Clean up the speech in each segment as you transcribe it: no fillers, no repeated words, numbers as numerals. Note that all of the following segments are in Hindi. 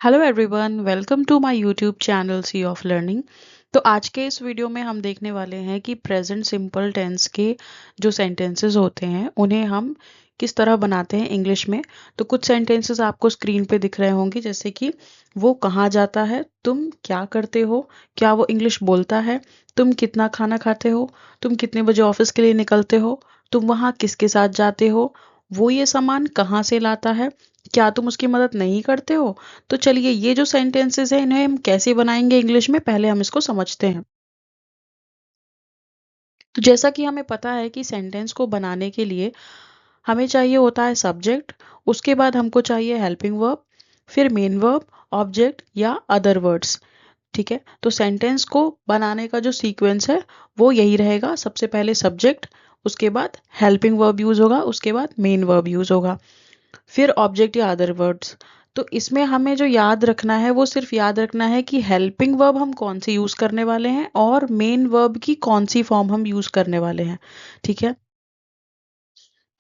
Hello everyone, welcome to my YouTube channel sea of learning. तो आज के इस वीडियो में हम देखने वाले हैं कि प्रेजेंट सिंपल टेंस के जो सेंटेंसेस होते हैं उन्हें हम किस तरह बनाते हैं इंग्लिश में। तो कुछ सेंटेंसेस आपको स्क्रीन पे दिख रहे होंगे, जैसे कि वो कहाँ जाता है, तुम क्या करते हो, क्या वो इंग्लिश बोलता है, तुम कितना खाना खाते हो, तुम कितने बजे ऑफिस के लिए निकलते हो, तुम वहाँ किसके साथ जाते हो, वो ये सामान कहाँ से लाता है, क्या तुम उसकी मदद नहीं करते हो। तो चलिए, ये जो सेंटेंसेस हैं इन्हें हम कैसे बनाएंगे इंग्लिश में, पहले हम इसको समझते हैं। तो जैसा कि हमें पता है कि सेंटेंस को बनाने के लिए हमें चाहिए होता है सब्जेक्ट, उसके बाद हमको चाहिए हेल्पिंग वर्ब, फिर मेन वर्ब, ऑब्जेक्ट या अदर वर्ड्स। ठीक है, तो सेंटेंस को बनाने का जो सीक्वेंस है वो यही रहेगा। सबसे पहले सब्जेक्ट, उसके बाद हेल्पिंग वर्ब यूज होगा, उसके बाद मेन वर्ब यूज होगा, फिर ऑब्जेक्ट या अदर वर्ड्स। तो इसमें हमें जो याद रखना है वो सिर्फ याद रखना है कि हेल्पिंग वर्ब हम कौन सी यूज करने वाले हैं और मेन वर्ब की कौन सी फॉर्म हम यूज करने वाले हैं। ठीक है,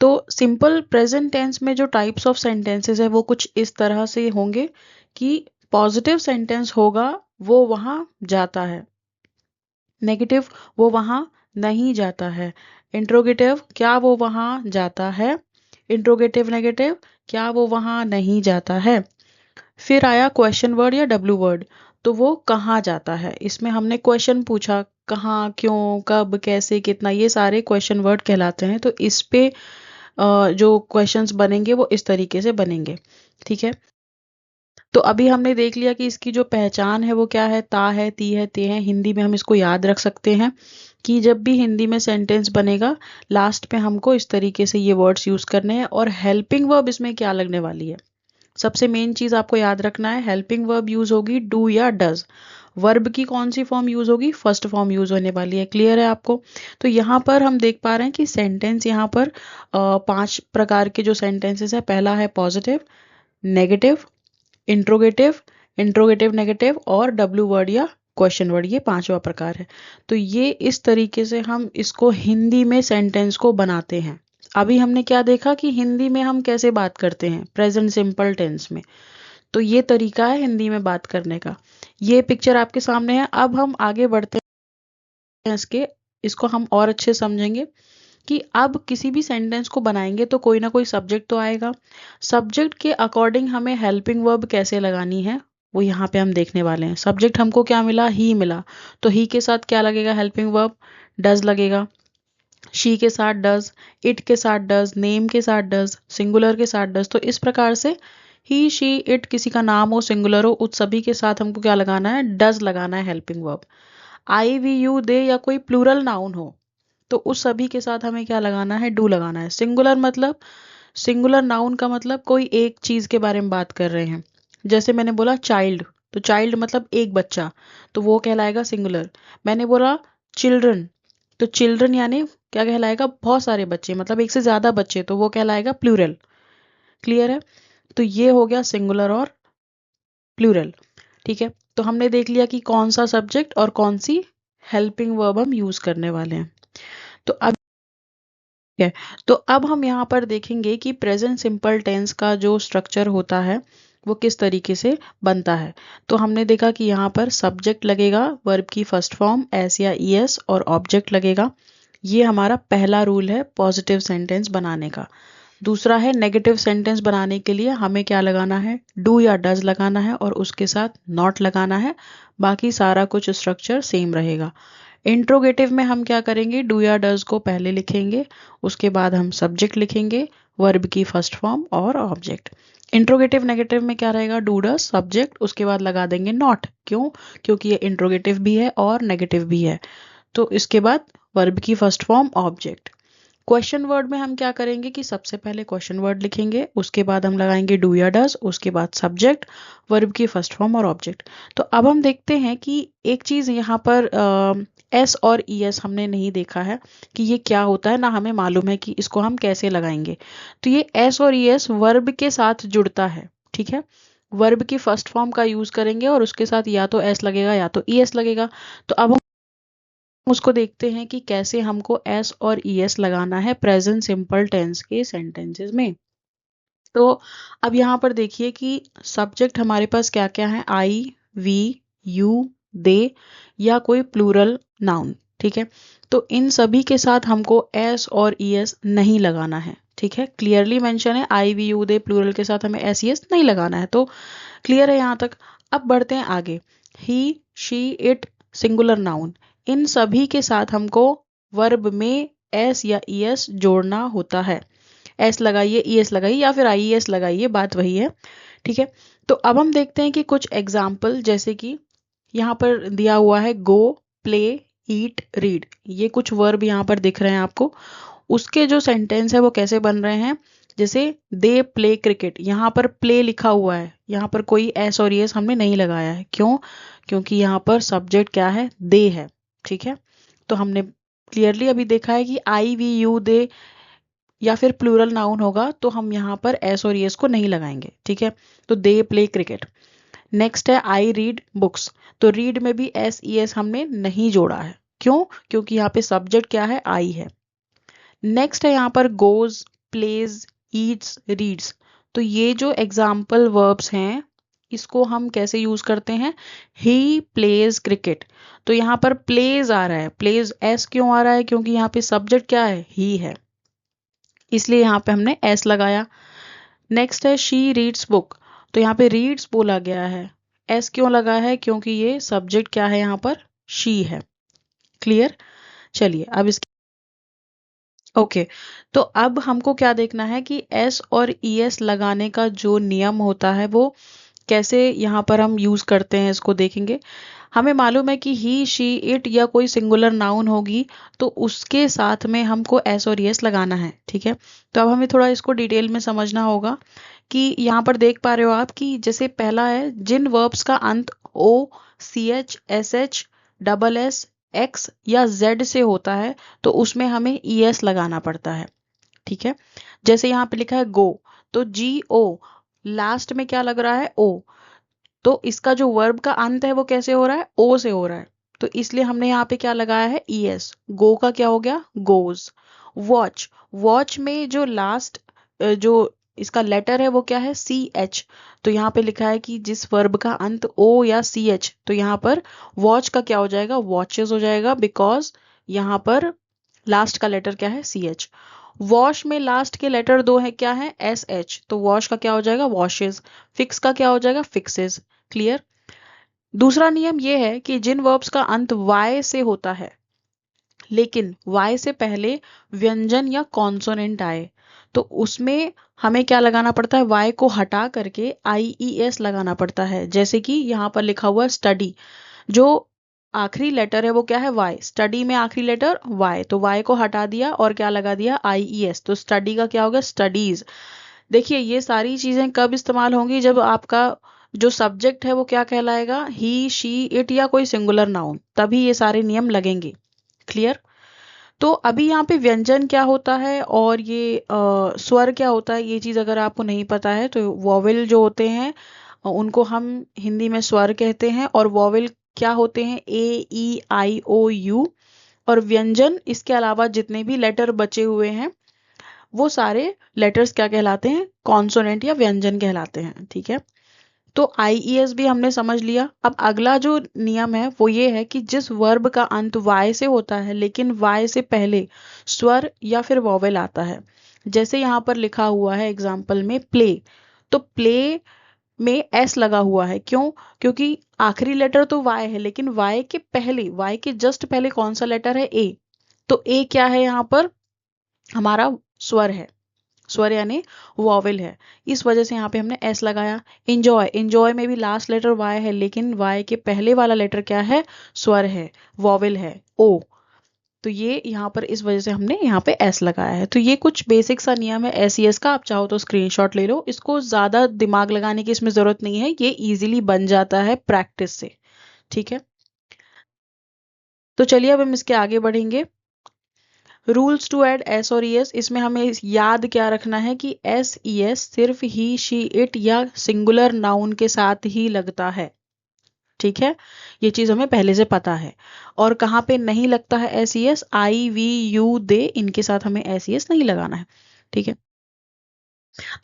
तो सिंपल प्रेजेंट टेंस में जो टाइप्स ऑफ सेंटेंसेस है वो कुछ इस तरह से होंगे कि पॉजिटिव सेंटेंस होगा, वो वहां जाता है। नेगेटिव, वो वहां नहीं जाता है। इंट्रोगेटिव, क्या वो वहां जाता है। इंट्रोगेटिव नेगेटिव, क्या वो वहां नहीं जाता है। फिर आया क्वेश्चन वर्ड या डब्ल्यू वर्ड, तो वो कहाँ जाता है। इसमें हमने क्वेश्चन पूछा, कहाँ, क्यों, कब, कैसे, कितना, ये सारे क्वेश्चन वर्ड कहलाते हैं। तो इस पे जो क्वेश्चंस बनेंगे वो इस तरीके से बनेंगे। ठीक है, तो अभी हमने देख लिया कि इसकी जो पहचान है वो क्या है, ता है, ती है, ते है। हिंदी में हम इसको याद रख सकते हैं कि जब भी हिंदी में सेंटेंस बनेगा लास्ट पे हमको इस तरीके से ये वर्ड्स यूज करने हैं। और हेल्पिंग वर्ब इसमें क्या लगने वाली है, सबसे मेन चीज आपको याद रखना है, हेल्पिंग वर्ब यूज होगी डू या डज। वर्ब की कौन सी फॉर्म यूज होगी, फर्स्ट फॉर्म यूज होने वाली है। क्लियर है आपको। तो यहाँ पर हम देख पा रहे हैं कि सेंटेंस यहाँ पर 5 प्रकार के जो सेंटेंसेस है, पहला है positive, negative, interrogative, interrogative negative और डब्ल्यू वर्ड या क्वेश्चन वर्ड, ये पांचवा प्रकार है। तो ये इस तरीके से हम इसको हिंदी में सेंटेंस को बनाते हैं। अभी हमने क्या देखा कि हिंदी में हम कैसे बात करते हैं प्रेजेंट सिंपल टेंस में। तो ये तरीका है हिंदी में बात करने का। ये पिक्चर आपके सामने है। अब हम आगे बढ़ते हैं इसको हम और अच्छे समझेंगे कि अब किसी भी सेंटेंस को बनाएंगे तो कोई ना कोई सब्जेक्ट तो आएगा। सब्जेक्ट के अकॉर्डिंग हमें हेल्पिंग वर्ब कैसे लगानी है वो यहाँ पे हम देखने वाले हैं। सब्जेक्ट हमको क्या मिला, ही मिला। तो ही के साथ क्या लगेगा, हेल्पिंग वर्ब डज लगेगा। शी के साथ डज, इट के साथ डज, नेम के साथ डज, सिंगुलर के साथ डज। तो इस प्रकार से ही, शी, इट किसी का नाम हो, सिंगुलर हो, उस सभी के साथ हमको क्या लगाना है, डज लगाना है helping verb. I, we, you, they या कोई प्लूरल नाउन हो तो उस सभी के साथ हमें क्या लगाना है, डू लगाना है। सिंगुलर मतलब, सिंगुलर नाउन का मतलब कोई एक चीज के बारे में बात कर रहे हैं। जैसे मैंने बोला चाइल्ड, तो चाइल्ड मतलब एक बच्चा, तो वो कहलाएगा सिंगुलर। मैंने बोला चिल्ड्रन, तो चिल्ड्रन यानी क्या कहलाएगा, बहुत सारे बच्चे, मतलब एक से ज्यादा बच्चे, तो वो कहलाएगा प्लूरल। क्लियर है। तो ये हो गया सिंगुलर और प्लूरल। ठीक है, तो हमने देख लिया कि कौन सा सब्जेक्ट और कौन सी हेल्पिंग वर्ब हम यूज करने वाले हैं। तो अब है, तो अब हम यहाँ पर देखेंगे कि प्रेजेंट सिंपल टेंस का जो स्ट्रक्चर होता है वो किस तरीके से बनता है। तो हमने देखा कि यहाँ पर सब्जेक्ट लगेगा, वर्ब की फर्स्ट फॉर्म एस या ईएस, और ऑब्जेक्ट लगेगा। ये हमारा पहला रूल है पॉजिटिव सेंटेंस बनाने का। दूसरा है नेगेटिव सेंटेंस बनाने के लिए हमें क्या लगाना है, डू या डज लगाना है और उसके साथ नॉट लगाना है। बाकी सारा कुछ स्ट्रक्चर सेम रहेगा। इंट्रोगेटिव में हम क्या करेंगे, डू या डज को पहले लिखेंगे, उसके बाद हम सब्जेक्ट लिखेंगे, वर्ब की फर्स्ट फॉर्म और ऑब्जेक्ट। इंट्रोगेटिव नेगेटिव में क्या रहेगा, डू डज सब्जेक्ट, उसके बाद लगा देंगे नॉट। क्यों, क्योंकि ये इंट्रोगेटिव भी है और नेगेटिव भी है। तो इसके बाद वर्ब की first form object. Question word में हम क्या करेंगे कि सबसे पहले क्वेश्चन वर्ड लिखेंगे, उसके बाद हम लगाएंगे डू या डज, उसके बाद सब्जेक्ट, वर्ब की फर्स्ट फॉर्म और ऑब्जेक्ट। तो अब हम देखते हैं कि एक चीज यहाँ पर एस और ई एस हमने नहीं देखा है कि ये क्या होता है, ना हमें मालूम है कि इसको हम कैसे लगाएंगे। तो ये एस और ई एस वर्ब के साथ जुड़ता है। ठीक है, वर्ब की फर्स्ट फॉर्म का यूज करेंगे और उसके साथ या तो एस लगेगा या तो ई एस लगेगा। तो अब हम उसको देखते हैं कि कैसे हमको एस और ई एस लगाना है प्रेजेंट सिंपल टेंस के सेंटेंसेस में। तो अब यहाँ पर देखिए कि सब्जेक्ट हमारे पास क्या क्या है, आई, वी, यू, दे या कोई प्लूरल नाउन। ठीक है, तो इन सभी के साथ हमको एस और ई एस नहीं लगाना है। ठीक है, क्लियरली मेंशन है, आई, वी, यू, दे प्लूरल के साथ हमें एस ई एस नहीं लगाना है। तो क्लियर है यहाँ तक। अब बढ़ते हैं आगे। ही, शी, इट सिंगुलर नाउन, इन सभी के साथ हमको वर्ब में एस या ई एस जोड़ना होता है। एस लगाइए, ई एस लगाइए या फिर आई एस लगाइए, बात वही है। ठीक है, तो अब हम देखते हैं कि कुछ एग्जाम्पल, जैसे कि यहाँ पर दिया हुआ है गो, प्ले, ईट, रीड, ये कुछ वर्ब यहाँ पर दिख रहे हैं आपको। उसके जो सेंटेंस है वो कैसे बन रहे हैं, जैसे दे प्ले क्रिकेट, यहाँ पर प्ले लिखा हुआ है, यहाँ पर कोई एस और एस हमने नहीं लगाया है। क्यों? क्योंकि यहाँ पर सब्जेक्ट क्या है, दे है। ठीक है, तो हमने क्लियरली अभी देखा है कि आई, वी, यू, दे या फिर प्लूरल नाउन होगा तो हम यहाँ पर एस और एस को नहीं लगाएंगे। ठीक है, तो दे प्ले क्रिकेट। नेक्स्ट है आई रीड बुक्स, तो रीड में भी एस ई एस हमने नहीं जोड़ा है। क्यों? क्योंकि यहाँ पे सब्जेक्ट क्या है, आई है। नेक्स्ट है यहाँ पर गोज, प्लेज, ईट्स, रीड्स, तो ये जो एग्जाम्पल वर्ब्स हैं इसको हम कैसे यूज करते हैं, ही प्लेज क्रिकेट, तो यहाँ पर प्लेज आ रहा है, प्लेज एस क्यों आ रहा है, क्योंकि यहाँ पे सब्जेक्ट क्या है, ही है, इसलिए यहाँ पे हमने एस लगाया। नेक्स्ट है शी रीड्स बुक, तो यहाँ पे रीड्स बोला गया है, एस क्यों लगा है, क्योंकि ये सब्जेक्ट क्या है यहाँ पर, शी है। क्लियर? चलिए अब इसके ओके, तो अब हमको क्या देखना है कि एस और ई एस लगाने का जो नियम होता है वो कैसे यहाँ पर हम यूज करते हैं, इसको देखेंगे। हमें मालूम है कि ही, शी, इट या कोई सिंगुलर नाउन होगी तो उसके साथ में हमको एस और एस लगाना है। ठीक है, तो अब हमें थोड़ा इसको डिटेल में समझना होगा कि यहाँ पर देख पा रहे हो आप कि जैसे पहला है, जिन वर्ब्स का अंत O, C H, S H, double S, X या जेड से होता है तो उसमें हमें ई एस लगाना पड़ता है। ठीक है, जैसे यहाँ पे लिखा है गो, तो जी ओ, लास्ट में क्या लग रहा है, ओ, तो इसका जो वर्ब का अंत है वो कैसे हो रहा है, ओ से हो रहा है, तो इसलिए हमने यहाँ पे क्या लगाया है, ई एस। गो का क्या हो गया, गोज। वॉच, वॉच में जो लास्ट जो इसका लेटर है वो क्या है, सी एच, तो यहाँ पे लिखा है कि जिस वर्ब का अंत ओ या सी एच, तो यहाँ पर वॉच का क्या हो जाएगा, वॉचेस हो जाएगा, बिकॉज यहाँ पर लास्ट का लेटर क्या है, सी एच। वॉश में लास्ट के लेटर दो है, क्या है, एस एच, तो वॉश का क्या हो जाएगा, वॉशेस। फिक्स का क्या हो जाएगा, फिक्सेस। क्लियर? दूसरा नियम ये है कि जिन वर्ब्स का अंत वाई से होता है लेकिन वाई से पहले व्यंजन या कॉन्सोनेंट आए तो उसमें हमें क्या लगाना पड़ता है, वाई को हटा करके आई ई एस लगाना पड़ता है। जैसे कि यहाँ पर लिखा हुआ स्टडी, जो आखिरी लेटर है वो क्या है, वाई, स्टडी में आखिरी लेटर वाई, तो वाई को हटा दिया और क्या लगा दिया, आई ई एस, तो स्टडी का क्या होगा, स्टडीज। देखिए ये सारी चीजें कब इस्तेमाल होंगी, जब आपका जो सब्जेक्ट है वो क्या कहलाएगा, ही, शी, इट या कोई सिंगुलर नाउन, तभी ये सारे नियम लगेंगे। क्लियर? तो अभी यहाँ पे व्यंजन क्या होता है और ये स्वर क्या होता है, ये चीज अगर आपको नहीं पता है तो वॉवेल जो होते हैं उनको हम हिंदी में स्वर कहते हैं, और वॉवेल क्या होते हैं, ए, ई, आई, ओ, यू, और व्यंजन इसके अलावा जितने भी लेटर बचे हुए हैं वो सारे लेटर्स क्या कहलाते हैं, कॉन्सोनेंट या व्यंजन कहलाते हैं। ठीक है, तो आई ई एस भी हमने समझ लिया। अब अगला जो नियम है वो ये है कि जिस वर्ब का अंत वाई से होता है लेकिन वाई से पहले स्वर या फिर वॉवेल आता है, जैसे यहाँ पर लिखा हुआ है एग्जाम्पल में प्ले, तो प्ले में एस लगा हुआ है। क्यों? क्योंकि आखिरी लेटर तो वाई है लेकिन वाई के पहले, वाई के जस्ट पहले कौन सा लेटर है, ए, तो ए क्या है यहाँ पर, हमारा स्वर है, स्वर यानी वॉवेल है, इस वजह से यहाँ पे हमने एस लगाया। इंजॉय, इंजॉय में भी लास्ट लेटर वाई है लेकिन वाई के पहले वाला लेटर क्या है, स्वर है, वॉवेल है, ओ, तो ये यहाँ पर इस वजह से हमने यहाँ पे एस लगाया है। तो ये कुछ बेसिक सा नियम है एस ई एस का, आप चाहो तो स्क्रीनशॉट ले लो, इसको ज्यादा दिमाग लगाने की इसमें जरूरत नहीं है, ये इजीली बन जाता है प्रैक्टिस से। ठीक है, तो चलिए अब हम इसके आगे बढ़ेंगे। रूल्स टू ऐड एस और ई एस, इसमें हमें याद क्या रखना है कि एस ई एस सिर्फ ही, शी, इट या सिंगुलर नाउन के साथ ही लगता है। ठीक है, ये चीज हमें पहले से पता है। और कहाँ पे नहीं लगता है S E S, I, we, you, they, इनके साथ हमें एस ई एस नहीं लगाना है। ठीक है,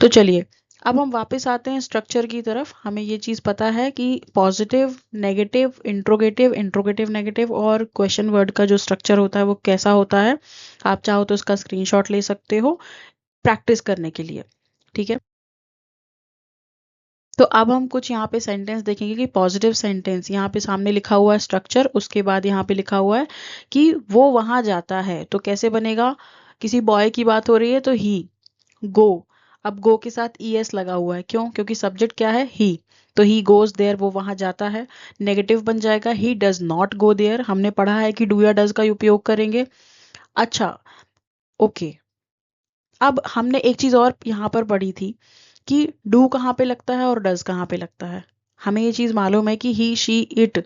तो चलिए अब हम वापस आते हैं स्ट्रक्चर की तरफ। हमें ये चीज़ पता है कि positive, negative, interrogative, interrogative negative और क्वेश्चन वर्ड का जो स्ट्रक्चर होता है वो कैसा होता है। आप चाहो तो इसका स्क्रीनशॉट ले सकते हो प्रैक्टिस करने के लिए, ठीक है। तो अब हम कुछ यहाँ पे सेंटेंस देखेंगे कि पॉजिटिव सेंटेंस, यहाँ पे सामने लिखा हुआ है स्ट्रक्चर, उसके बाद यहाँ पे लिखा हुआ है कि वो वहां जाता है, तो कैसे बनेगा। किसी बॉय की बात हो रही है तो ही, गो। अब गो के साथ ईएस लगा हुआ है, क्यों, क्योंकि सब्जेक्ट क्या है, ही। तो ही गोज देयर, वो वहां जाता है। नेगेटिव बन जाएगा he does not go there. हमने पढ़ा है कि डू या डज का उपयोग करेंगे। अच्छा, ओके। अब हमने एक चीज और यहाँ पर पढ़ी थी कि डू कहाँ पे लगता है और डज कहाँ पे लगता है। हमें ये चीज मालूम है कि ही, शी, इट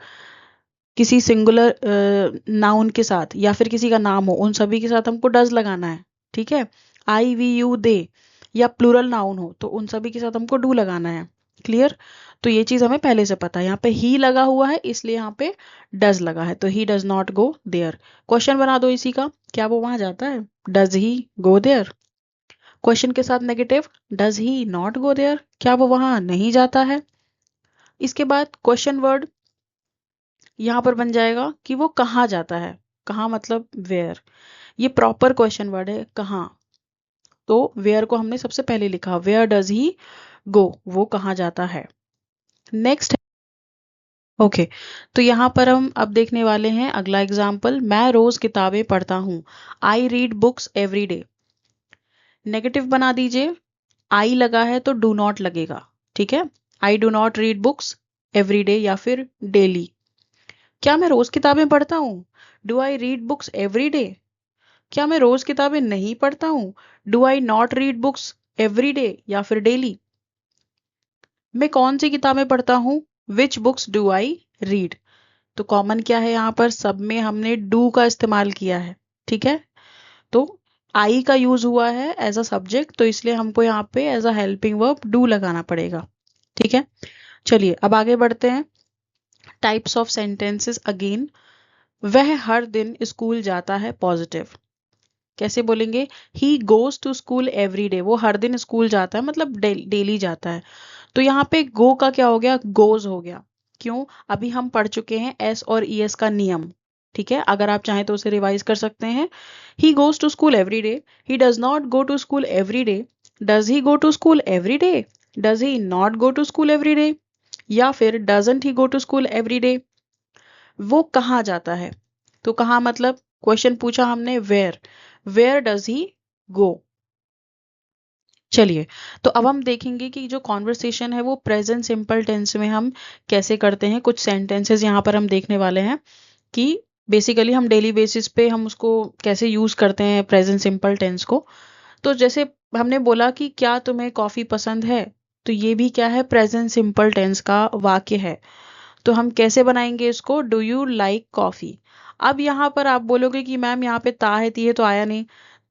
किसी सिंगुलर नाउन के साथ या फिर किसी का नाम हो, उन सभी के साथ हमको डज लगाना है, ठीक है। आई, वी, यू, दे या प्लूरल नाउन हो तो उन सभी के साथ हमको डू लगाना है। क्लियर। तो ये चीज हमें पहले से पता है। यहाँ पे ही लगा हुआ है इसलिए यहाँ पे डज लगा है, तो he does not go there. Question बना दो इसी का, क्या वो वहां जाता है, does he go there. Question के साथ negative, does he not go there, क्या वो वहां नहीं जाता है। इसके बाद क्वेश्चन वर्ड यहाँ पर बन जाएगा कि वो कहाँ जाता है। कहाँ मतलब वेयर, ये प्रॉपर क्वेश्चन वर्ड है, कहाँ। तो वेयर को हमने सबसे पहले लिखा, वेयर डज ही गो, वो कहाँ जाता है। Next, okay. तो यहाँ पर हम अब देखने वाले हैं अगला एग्जाम्पल, मैं रोज किताबें पढ़ता हूँ। I read books every day. Negative बना दीजिए, आई लगा है तो डू नॉट लगेगा, ठीक है। I do not read books every day या फिर डेली। क्या मैं रोज किताबें पढ़ता हूँ, do I read books every day. क्या मैं रोज किताबें नहीं पढ़ता हूँ, do I not read books every day या फिर डेली। मैं कौन सी किताबें पढ़ता हूँ, विच बुक्स डू आई रीड। तो कॉमन क्या है यहाँ पर, सब में हमने डू का इस्तेमाल किया है, ठीक है। तो आई का यूज हुआ है एज अ सब्जेक्ट, तो इसलिए हमको यहाँ पे as a helping verb do लगाना पड़ेगा, ठीक है। चलिए अब आगे बढ़ते हैं। Types of sentences again. वह हर दिन स्कूल जाता है, पॉजिटिव। कैसे बोलेंगे, he goes to school every day, वो हर दिन स्कूल जाता है मतलब डेली जाता है। तो यहाँ पे गो का क्या हो गया, गोज हो गया। क्यों, अभी हम पढ़ चुके हैं एस और ईएस का नियम, ठीक है। अगर आप चाहें तो उसे रिवाइज कर सकते हैं। He goes to school every day, he does not go to school every day, does he go to school every day, does he not go to school every day, या फिर doesn't he go to school every day. वो कहाँ जाता है, तो कहाँ मतलब क्वेश्चन पूछा हमने, वेयर डज ही गो। चलिए, तो अब हम देखेंगे कि जो कॉन्वर्सेशन है वो प्रेजेंट सिंपल टेंस में हम कैसे करते हैं। कुछ सेंटेंसेस यहाँ पर हम देखने वाले हैं कि बेसिकली हम डेली बेसिस पे हम उसको कैसे यूज करते हैं प्रेजेंट सिंपल टेंस को। तो जैसे हमने बोला कि क्या तुम्हें कॉफी पसंद है, तो ये भी क्या है, प्रेजेंट सिंपल टेंस का वाक्य है। तो हम कैसे बनाएंगे इसको, डू यू लाइक कॉफी। अब यहाँ पर आप बोलोगे कि मैम यहाँ पे ता है ती है तो आया नहीं,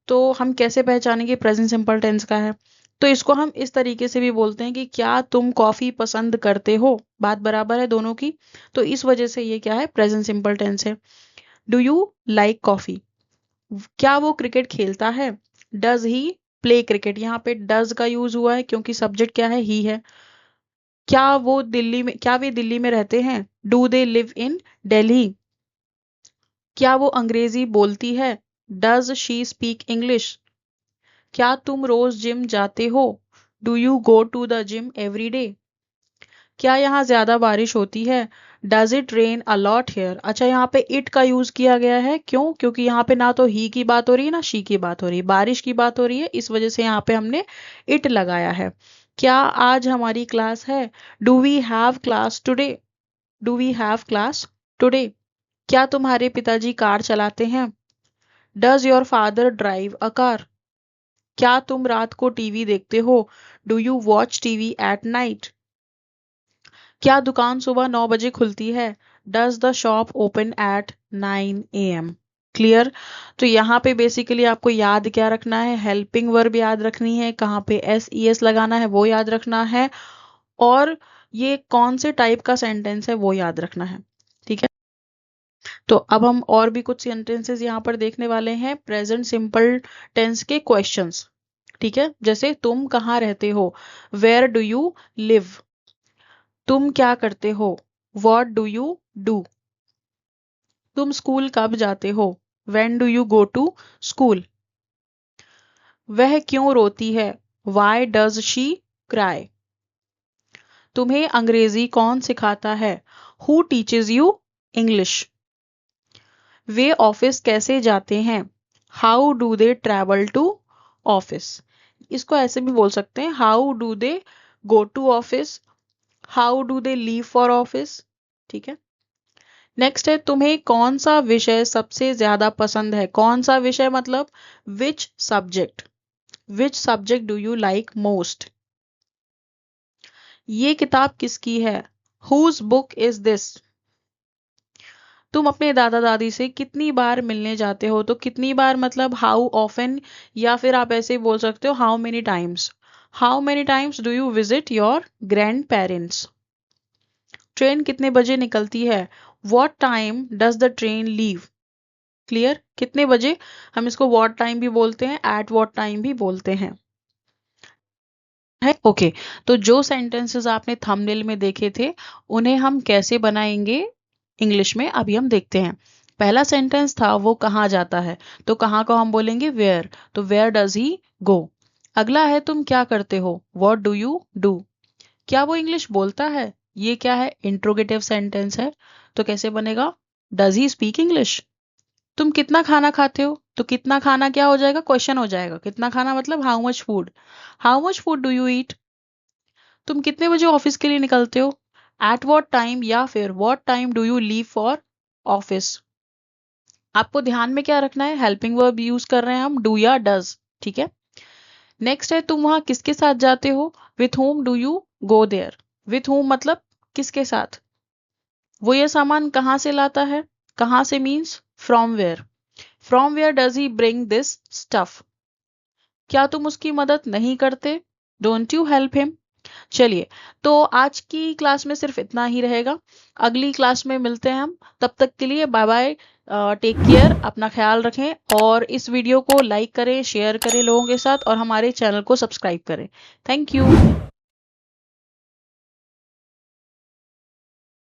तो हम कैसे पहचानेंगे प्रेजेंट सिंपल टेंस का है। तो इसको हम इस तरीके से भी बोलते हैं कि क्या तुम कॉफी पसंद करते हो, बात बराबर है दोनों की। तो इस वजह से ये क्या है, प्रेजेंट सिंपल टेंस है। डू यू लाइक कॉफी, क्या वो क्रिकेट खेलता है, डज ही प्ले क्रिकेट। यहाँ पे डज का यूज हुआ है क्योंकि सब्जेक्ट क्या है, ही है। क्या वे दिल्ली में रहते हैं, do they live in Delhi. क्या वो अंग्रेजी बोलती है, डज शी स्पीक इंग्लिश। क्या तुम रोज जिम जाते हो, do you go to the gym every day. क्या यहाँ ज्यादा बारिश होती है, does it rain a lot here. अच्छा, यहाँ पे इट का यूज किया गया है, क्यों, क्योंकि यहाँ पे ना तो ही की बात हो रही है ना शी की बात हो रही है, बारिश की बात हो रही है, इस वजह से यहाँ पे हमने इट लगाया है। क्या आज हमारी क्लास है, do we have class today, do we have class today. क्या तुम्हारे पिताजी कार चलाते हैं, does your father drive a car. क्या तुम रात को टीवी देखते हो, do you watch TV at night. क्या दुकान सुबह 9 बजे खुलती है, does the shop open at 9 AM। Clear. तो यहाँ पे बेसिकली आपको याद क्या रखना है, हेल्पिंग वर्ब याद रखनी है, कहाँ पे एस ई एस लगाना है वो याद रखना है, और ये कौन से टाइप का सेंटेंस है वो याद रखना है, ठीक है। तो अब हम और भी कुछ सेंटेंसेस यहाँ पर देखने वाले हैं, प्रेजेंट सिंपल टेंस के क्वेश्चंस। ठीक है, जैसे तुम कहाँ रहते हो, वेयर डू यू लिव। तुम क्या करते हो, व्हाट डू यू डू। तुम स्कूल कब जाते हो, when do you go to school. वह क्यों रोती है, वाई डज शी क्राई। तुम्हें अंग्रेजी कौन सिखाता है, हु टीचेज यू इंग्लिश। वे ऑफिस कैसे जाते हैं, how do they travel to office. इसको ऐसे भी बोल सकते हैं, how do they go to office, how do they leave for office. ठीक है, नेक्स्ट है, तुम्हें कौन सा विषय सबसे ज्यादा पसंद है। कौन सा विषय मतलब which subject, which subject do you like most. ये किताब किसकी है, हुज बुक इज दिस। तुम अपने दादा दादी से कितनी बार मिलने जाते हो, तो कितनी बार मतलब हाउ ऑफन, या फिर आप ऐसे बोल सकते हो how many times. How many times do you visit your grand parents. Train कितने बजे निकलती है, what time does the train leave. Clear, कितने बजे, हम इसको वॉट टाइम भी बोलते हैं, एट वॉट टाइम भी बोलते हैं। है ओके, तो जो सेंटेंसेस आपने थंबनेल में देखे थे उन्हें हम कैसे बनाएंगे इंग्लिश में, अभी हम देखते हैं। पहला सेंटेंस था वो कहाँ जाता है, तो कहाँ को हम बोलेंगे वेयर, तो वेयर डज ही गो। अगला है तुम क्या करते हो, व्हाट डू यू डू। क्या वो इंग्लिश बोलता है, ये क्या है, इंट्रोगेटिव सेंटेंस है, तो कैसे बनेगा, डज ही स्पीक इंग्लिश। तुम कितना खाना खाते हो, तो कितना खाना क्या हो जाएगा, क्वेश्चन हो जाएगा, कितना खाना मतलब how much food, how much food do you eat. तुम कितने बजे ऑफिस के लिए निकलते हो, एट वॉट टाइम, या फिर what time do you leave for office. आपको ध्यान में क्या रखना है, हेल्पिंग वर्ब यूज कर रहे हैं हम, डू या डज। ठीक है, नेक्स्ट है तुम वहां किसके साथ जाते हो, with whom do you go there. With whom मतलब किसके साथ। वो ये सामान कहाँ से लाता है, कहाँ से means from where, from where does he bring this stuff. क्या तुम उसकी मदद नहीं करते, डोंट यू हेल्प हिम। चलिए, तो आज की क्लास में सिर्फ इतना ही रहेगा, अगली क्लास में मिलते हैं हम, तब तक के लिए बाय बाय, टेक केयर, अपना ख्याल रखें और इस वीडियो को लाइक करें, शेयर करें लोगों के साथ और हमारे चैनल को सब्सक्राइब करें। Thank you.